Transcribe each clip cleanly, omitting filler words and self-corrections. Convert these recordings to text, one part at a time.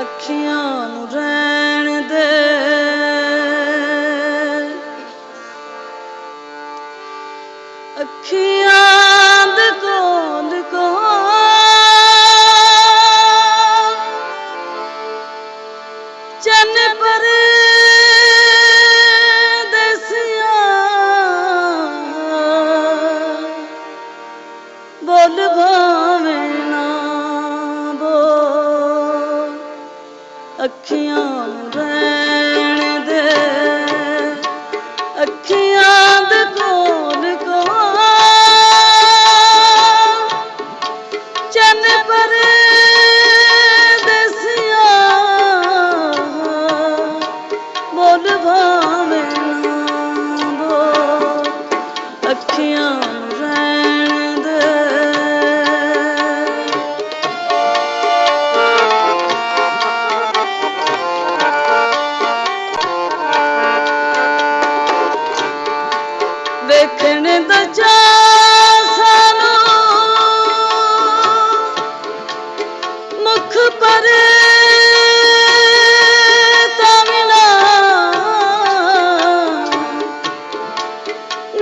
ਅੱਖੀਆਂ ਨੂੰ ਰਹਿਣ ਦੇ, ਅੱਖੀਆਂ ਦੇ ਕੋਲ ਕੋਲ ਚੰਨ ਪਰਦੇਸੀਆਂ ਬੋਲ ਭਾਵੇਂ ਨਾ ਬੋਲ, ਅੱਖੀਆਂ ਨੂੰ ਰਹਿਣ ਦੇ, ਅੱਖੀਆਂ ਦੇ ਕੋਲ ਕੋਲ ਚੰਨ ਪਰਦੇਸੀਆਂ ਬੋਲ ਭਾਵੇਂ ਨਾ ਬੋਲ, ਅੱਖੀਆਂ ਨੂੰ ਰਹਿਣ ਦੇ। ਵੇਖਣ ਦਾ ਚਾਅ ਸਾਨੂੰ ਮੁਖ ਪਰ ਤਾਂ ਵੀ ਨਾ,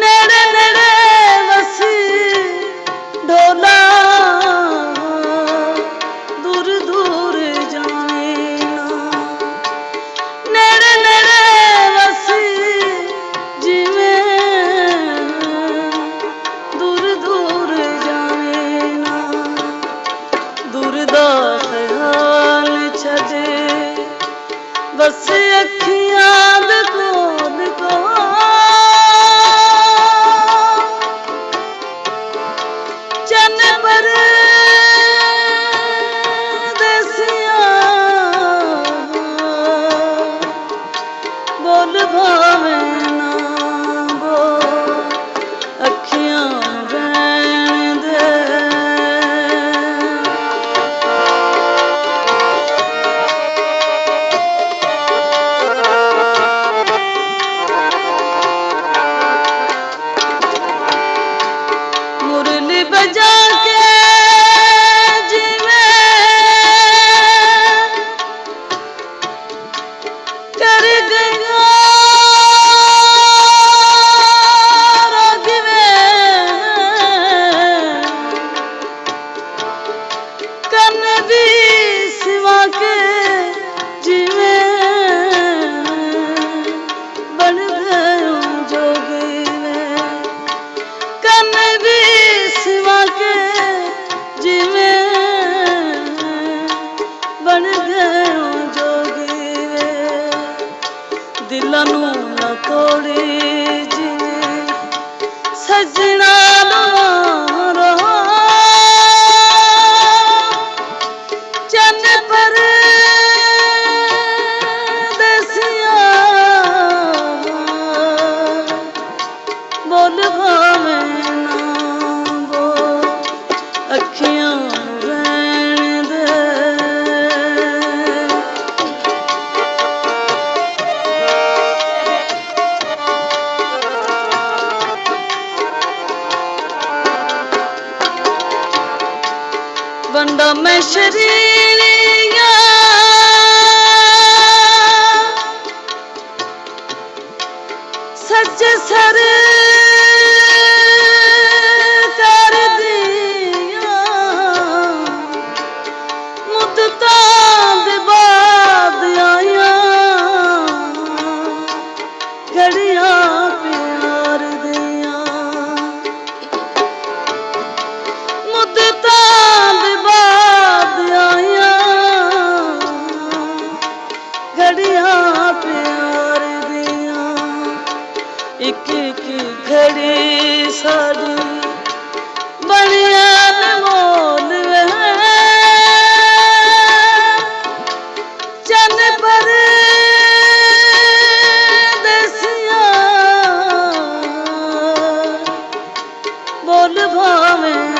ਨੇੜੇ ਨੇੜੇ ਵਸੀ ਢੋਲਾ ਦੂਰ ਦੂਰ ਜਾਣੇ ਨਾ, ਨੇੜੇ ਨੇੜੇ ਵਸੀ ਜਿਵੇਂ ਬਸ ਅੱਖੀਆਂ ਦੇ ਕੋਲ ਕੋਲ ਚੰਨ ਪਰਦੇਸੀਆਂ ਬੋਲ ਭਾਵੇਂ ਨਾ ਬੋਲ, ਅੱਖੀਆਂ ਰਹਿਣ ਦੇ। बजा के जीवे कर गया रागवे, कन भी सिवा के जीवे बन गयो जोगवे, कन भी सिवा के जिवें बन गयो जोगी वे, दिलां नूं ना तोड़ी जिवें सजना रो चंन परदेसीਆਂ बोल भाਵੇਂ ना बोल, ਅੱਖੀਆਂ ਰਹਿਣ ਦੇ। ਵੰਡਾ ਮੈਂ ਸ਼ਰੀਰੀਆਂ ਸੱਚ ਸਰ एक एक घड़ी साड़ी बनिया मोल चन परदेसीਆਂ बोल भाਵੇਂ